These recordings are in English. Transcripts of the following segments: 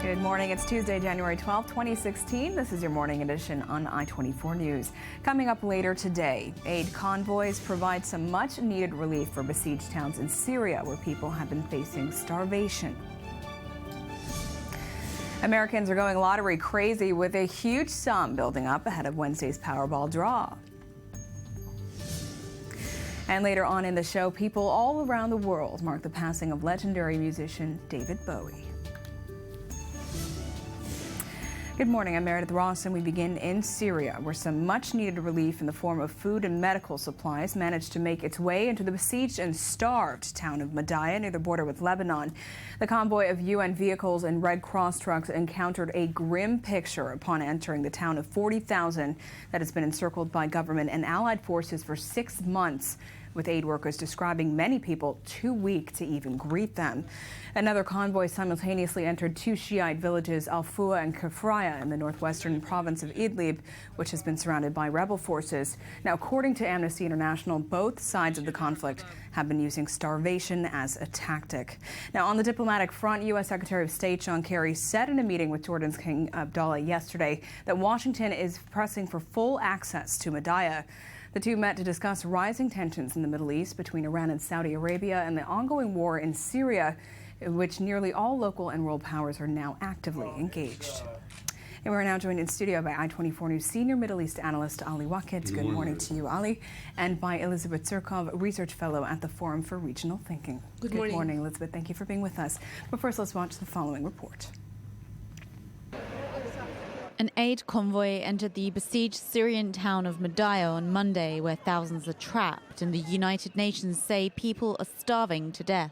Good morning. It's Tuesday, January 12th, 2016. This is your morning edition on I-24 News. Coming up later today, aid convoys provide some much-needed relief for besieged towns in Syria, where people have been facing starvation. Americans are going lottery crazy with a huge sum building up ahead of Wednesday's Powerball draw. And later on in the show, people all around the world mark the passing of legendary musician David Bowie. Good morning, I'm Meredith Ross, and we begin in Syria, where some much-needed relief in the form of food and medical supplies managed to make its way into the besieged and starved town of Madaya near the border with Lebanon. The convoy of UN vehicles and Red Cross trucks encountered a grim picture upon entering the town of 40,000 that has been encircled by government and allied forces for 6 months, with aid workers describing many people too weak to even greet them. Another convoy simultaneously entered two Shiite villages, Al-Fua and Kafraya, in the northwestern province of Idlib, which has been surrounded by rebel forces. Now, according to Amnesty International, both sides of the conflict have been using starvation as a tactic. Now, on the diplomatic front, U.S. Secretary of State John Kerry said in a meeting with Jordan's King Abdullah yesterday that Washington is pressing for full access to Madaya. The two met to discuss rising tensions in the Middle East between Iran and Saudi Arabia and the ongoing war in Syria, in which nearly all local and world powers are now actively engaged. And we're now joined in studio by I-24 News senior Middle East analyst Ali Wakid. Good morning to you, Ali. And by Elizabeth Zirkov, research fellow at the Forum for Regional Thinking. Good morning, Elizabeth. Thank you for being with us. But first, let's watch the following report. An aid convoy entered the besieged Syrian town of Madaya on Monday, where thousands are trapped, and the United Nations say people are starving to death.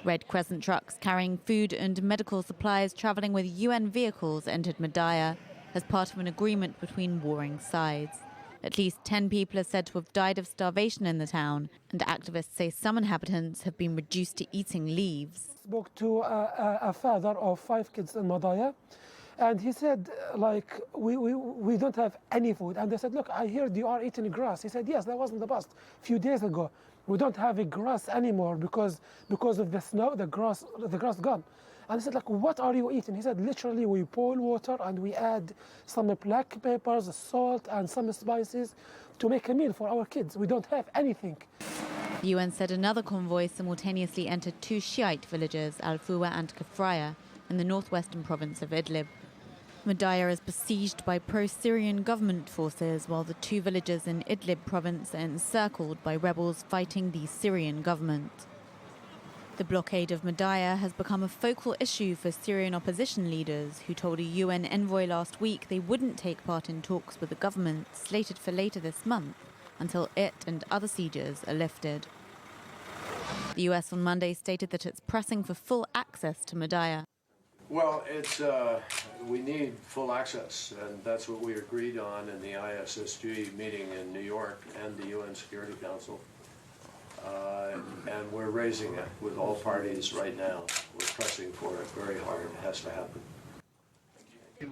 Red Crescent trucks carrying food and medical supplies traveling with UN vehicles entered Madaya as part of an agreement between warring sides. At least 10 people are said to have died of starvation in the town, and activists say some inhabitants have been reduced to eating leaves. Spoke to a father of 5 kids in Madaya. And he said, like, we don't have any food. And they said, look, I heard you are eating grass. He said, yes, that was in the past, a few days ago. We don't have a grass anymore because of the snow, the grass gone. And I said, like, what are you eating? He said, literally, we boil water and we add some black peppers, salt, and some spices to make a meal for our kids. We don't have anything. The UN said another convoy simultaneously entered two Shiite villages, Al-Fua and Kafraya, in the northwestern province of Idlib. Madaya is besieged by pro-Syrian government forces, while the two villages in Idlib province are encircled by rebels fighting the Syrian government. The blockade of Madaya has become a focal issue for Syrian opposition leaders, who told a UN envoy last week they wouldn't take part in talks with the government, slated for later this month, until it and other sieges are lifted. The US on Monday stated that it's pressing for full access to Madaya. Well, we need full access, and that's what we agreed on in the ISSG meeting in New York and the UN Security Council. And we're raising it with all parties right now. We're pressing for it very hard. It has to happen.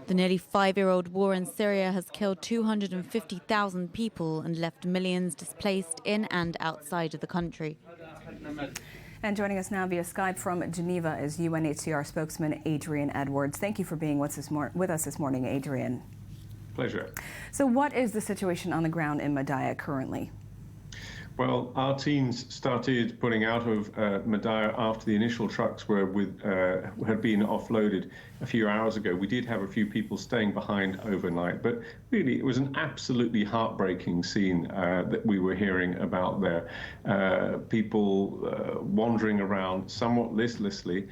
The nearly 5-year-old war in Syria has killed 250,000 people and left millions displaced in and outside of the country. And joining us now via Skype from Geneva is UNHCR spokesman Adrian Edwards. Thank you for being with us this morning, Adrian. Pleasure. So what is the situation on the ground in Madaya currently? Well, our teams started putting out of Madaya after the initial trucks had been offloaded a few hours ago. We did have a few people staying behind overnight, but really it was an absolutely heartbreaking scene that we were hearing about there. People wandering around somewhat listlessly,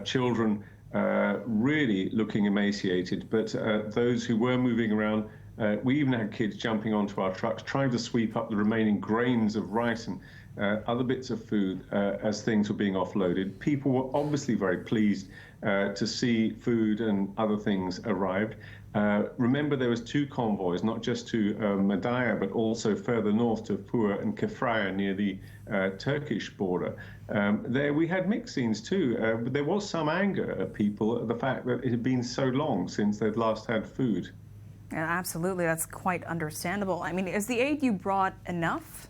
children really looking emaciated, but those who were moving around, we even had kids jumping onto our trucks, trying to sweep up the remaining grains of rice and other bits of food as things were being offloaded. People were obviously very pleased to see food and other things arrived. Remember, there was 2 convoys, not just to Madaya, but also further north to Fua and Kafraya near the Turkish border. There we had mixed scenes too, but there was some anger at people at the fact that it had been so long since they'd last had food. Yeah, absolutely, that's quite understandable. I mean, is the aid you brought enough?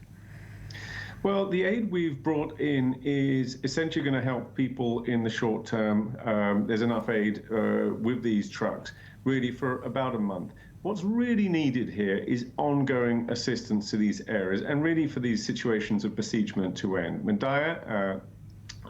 Well, the aid we've brought in is essentially going to help people in the short term. There's enough aid with these trucks really for about a month. What's really needed here is ongoing assistance to these areas and really for these situations of besiegement to end. Madaya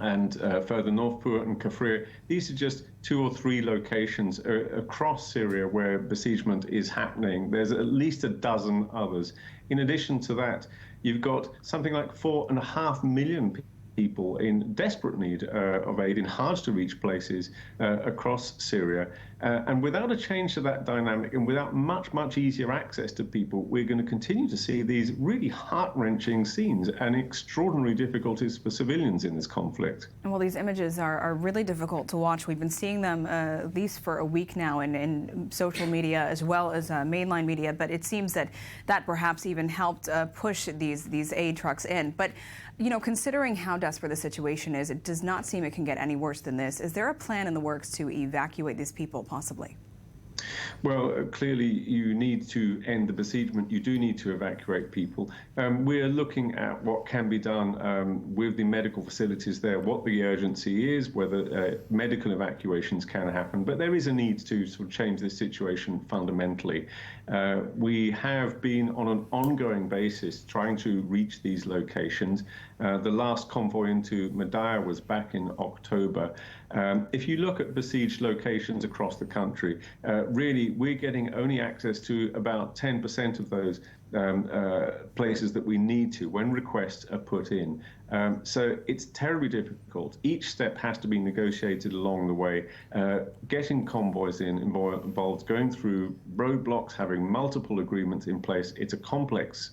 and further north, Pua and Kafria, these are just 2 or 3 locations across Syria where besiegement is happening. There's at least a dozen others. In addition to that, you've got something like 4.5 million people in desperate need of aid in hard-to-reach places across Syria. And without a change to that dynamic and without much easier access to people, we're going to continue to see these really heart-wrenching scenes and extraordinary difficulties for civilians in this conflict. Well, these images are really difficult to watch. We've been seeing them at least for a week now in social media as well as mainline media, but it seems that perhaps even helped push these aid trucks in. But you know, considering how desperate the situation is, it does not seem it can get any worse than this. Is there a plan in the works to evacuate these people, possibly? Well, clearly you need to end the besiegement. You do need to evacuate people. We're looking at what can be done with the medical facilities there, what the urgency is, whether medical evacuations can happen. But there is a need to sort of change this situation fundamentally. We have been on an ongoing basis trying to reach these locations. The last convoy into Madaya was back in October. If you look at besieged locations across the country, really we're getting only access to about 10% of those places that we need to when requests are put in. So it's terribly difficult. Each step has to be negotiated along the way. Getting convoys in involves going through roadblocks, having multiple agreements in place. It's a complex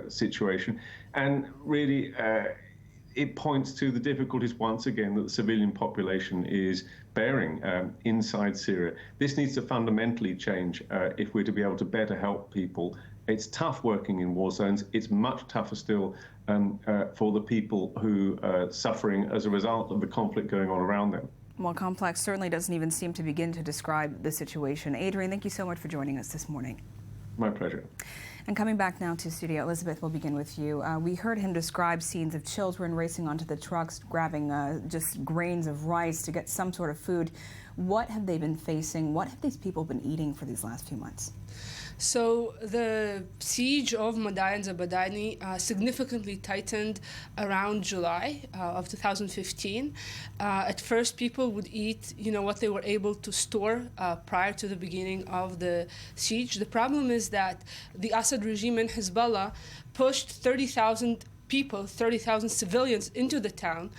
situation. And really, it points to the difficulties, once again, that the civilian population is bearing inside Syria. This needs to fundamentally change if we're to be able to better help people. It's tough working in war zones. It's much tougher still for the people who are suffering as a result of the conflict going on around them. Well, complex certainly doesn't even seem to begin to describe the situation. Adrian, thank you so much for joining us this morning. My pleasure. And coming back now to studio, Elizabeth, we'll begin with you. We heard him describe scenes of children racing onto the trucks, grabbing just grains of rice to get some sort of food. What have they been facing? What have these people been eating for these last few months? So the siege of Madaya and Zabadani significantly tightened around July of 2015. At first, people would eat, what they were able to store prior to the beginning of the siege. The problem is that the Assad regime and Hezbollah pushed 30,000 people, 30,000 civilians into the town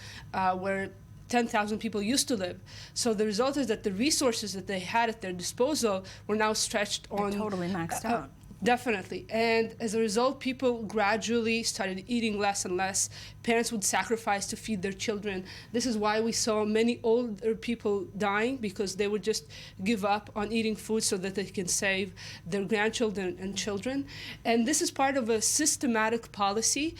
where 10,000 people used to live. So the result is that the resources that they had at their disposal were now stretched on. They're totally maxed out. Definitely. And as a result, people gradually started eating less and less. Parents would sacrifice to feed their children. This is why we saw many older people dying, because they would just give up on eating food so that they can save their grandchildren and children. And this is part of a systematic policy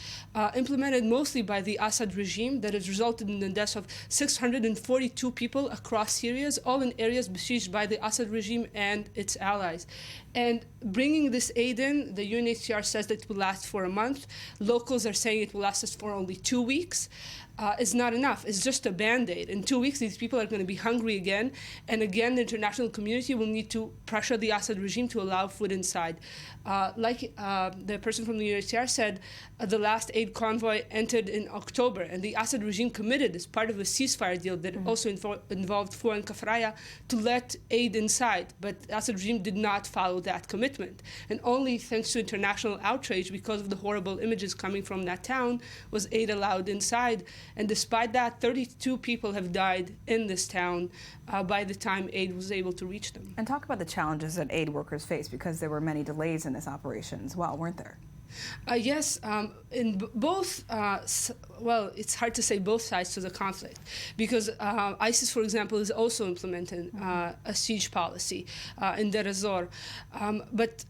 implemented mostly by the Assad regime that has resulted in the deaths of 642 people across Syria, all in areas besieged by the Assad regime and its allies. And bringing this aid in, the UNHCR says that it will last for a month. Locals are saying it will last us for only 2 weeks. Is not enough. It's just a Band-Aid. In 2 weeks, these people are going to be hungry again. And again, the international community will need to pressure the Assad regime to allow food inside. Like the person from the UNHCR said, the last aid convoy entered in October, and the Assad regime committed, as part of a ceasefire deal that also involved Fua and Kafraya, to let aid inside. But the Assad regime did not follow that commitment. And only thanks to international outrage, because of the horrible images coming from that town, was aid allowed inside. And despite that, 32 people have died in this town by the time aid was able to reach them. And talk about the challenges that aid workers face, because there were many delays in this operation as well, weren't there? Yes, in both, well, it's hard to say both sides to the conflict, because ISIS, for example, is also implementing a siege policy in Deir ez-Zor. But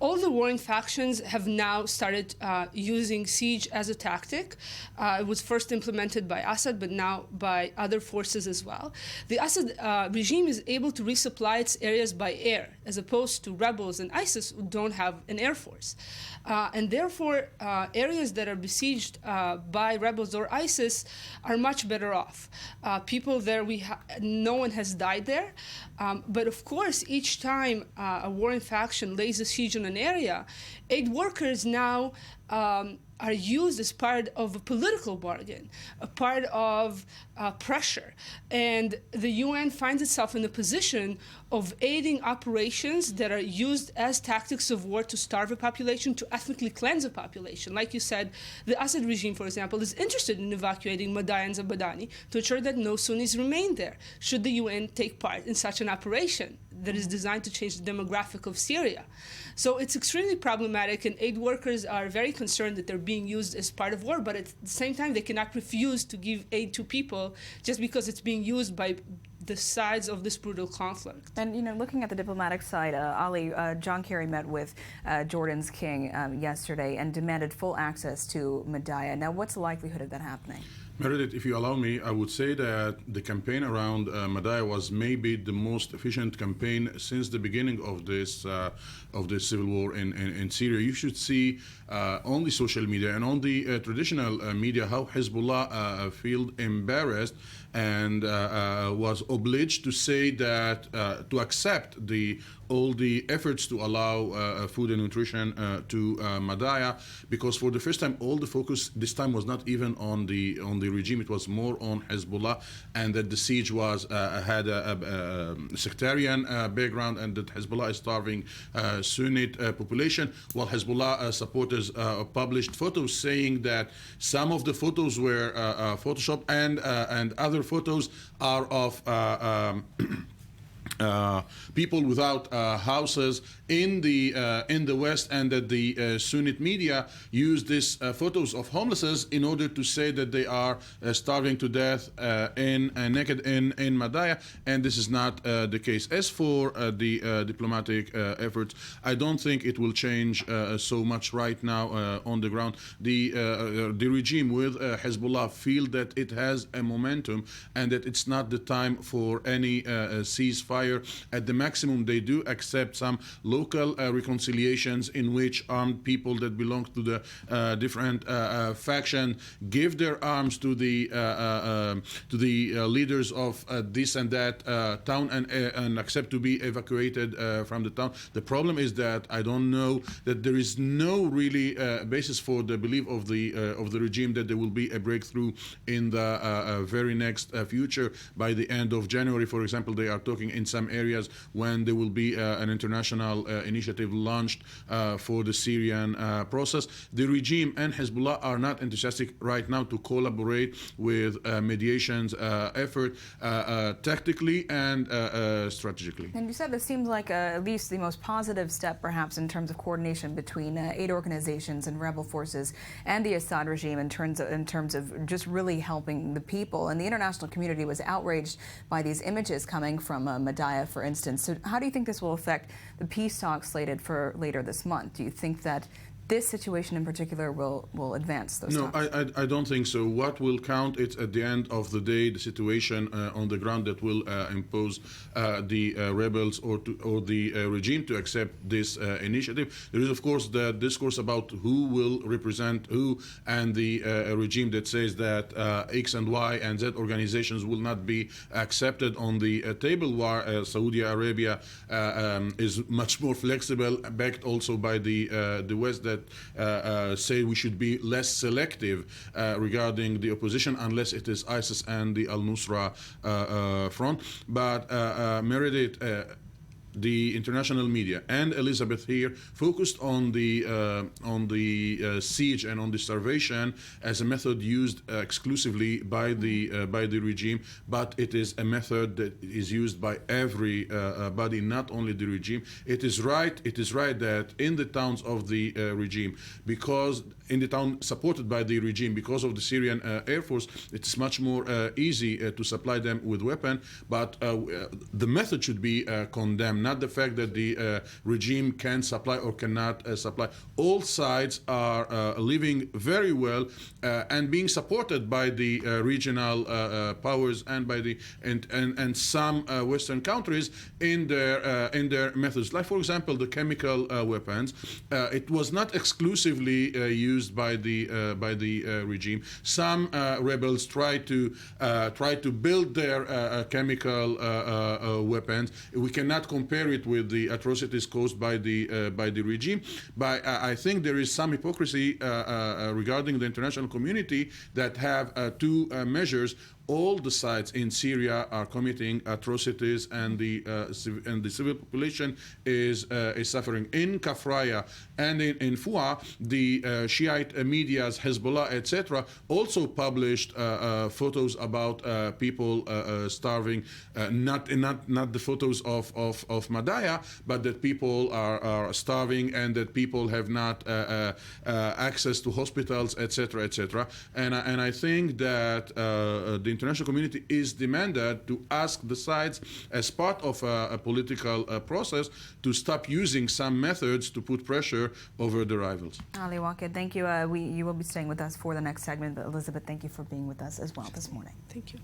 all the warring factions have now started using siege as a tactic. It was first implemented by Assad, but now by other forces as well. The Assad regime is able to resupply its areas by air, as opposed to rebels and ISIS who don't have an air force. and therefore areas that are besieged by rebels or ISIS are much better off. People there, no one has died there, but of course, each time a warring faction lays a siege on an area, aid workers now are used as part of a political bargain, a part of pressure. And the UN finds itself in a position of aiding operations that are used as tactics of war to starve a population, to ethnically cleanse a population. Like you said, the Assad regime, for example, is interested in evacuating Madaya and Zabadani to ensure that no Sunnis remain there, should the UN take part in such an operation that is designed to change the demographic of Syria. So it's extremely problematic, and aid workers are very concerned that they're being used as part of war, but at the same time, they cannot refuse to give aid to people just because it's being used by the sides of this brutal conflict. And, looking at the diplomatic side, Ali, John Kerry met with Jordan's king yesterday and demanded full access to Madaya. Now, what's the likelihood of that happening? Meredith, if you allow me, I would say that the campaign around Madaya was maybe the most efficient campaign since the beginning of this civil war in Syria. You should see on the social media and on the traditional media how Hezbollah feel embarrassed and was obliged to say that to accept all the efforts to allow food and nutrition to Madaya, because for the first time all the focus this time was not even on the regime, it was more on Hezbollah, and that the siege had a sectarian background, and that Hezbollah is starving Sunnite population, while Hezbollah supporters published photos saying that some of the photos were photoshopped and other photos are of people without houses in the West, and that the Sunnite media use these photos of homelesses in order to say that they are starving to death naked in Madaya, and this is not the case. As for the diplomatic efforts, I don't think it will change so much right now on the ground. The regime with Hezbollah feel that it has a momentum and that it's not the time for any ceasefire. At the maximum, they do accept some local reconciliations in which armed people that belong to the different faction give their arms to the leaders of this and that town and accept to be evacuated from the town. The problem is that I don't know that there is no really basis for the belief of the regime that there will be a breakthrough in the very next future. By the end of January, for example, they are talking in some areas when there will be an international initiative launched for the Syrian process. The regime and Hezbollah are not enthusiastic right now to collaborate with mediations effort tactically and strategically. And you said this seems like at least the most positive step, perhaps, in terms of coordination between aid organizations and rebel forces and the Assad regime in terms of just really helping the people. And the international community was outraged by these images coming from Madaya, for instance. So how do you think this will affect the peace talks slated for later this month? Do you think that this situation in particular will advance those talks? No, I don't think so. What will count is at the end of the day the situation on the ground that will impose the rebels or the regime to accept this initiative. There is, of course, the discourse about who will represent who, and the regime that says that X and Y and Z organizations will not be accepted on the table, while Saudi Arabia is much more flexible, backed also by the West, that say we should be less selective regarding the opposition unless it is ISIS and the Al-Nusra front. But Meredith, the international media and Elizabeth here focused on the siege and on the starvation as a method used exclusively by the regime, but it is a method that is used by everybody, not only the regime. It is right that in the towns of the regime, because in the town supported by the regime. Because of the Syrian Air Force, it's much more easy to supply them with weapons, but the method should be condemned, not the fact that the regime can supply or cannot supply. All sides are living very well and being supported by the regional powers and by the and some Western countries in their methods. Like, for example, the chemical weapons. It was not exclusively used by the regime. Some rebels try to build their chemical weapons. We cannot compare it with the atrocities caused by the regime. But I think there is some hypocrisy regarding the international community that have two measures. All the sides in Syria are committing atrocities, and the civil population is suffering. In Kafraya and in Fua, the Shiite medias, Hezbollah, etc., also published photos about people starving. Not the photos of Madaya, but that people are starving and that people have not access to hospitals, etc., etc. And I think that the international community is demanded to ask the sides, as part of a political process, to stop using some methods to put pressure over the rivals. Ali Waqid, thank you. You will be staying with us for the next segment, but Elizabeth, thank you for being with us as well this morning. Thank you.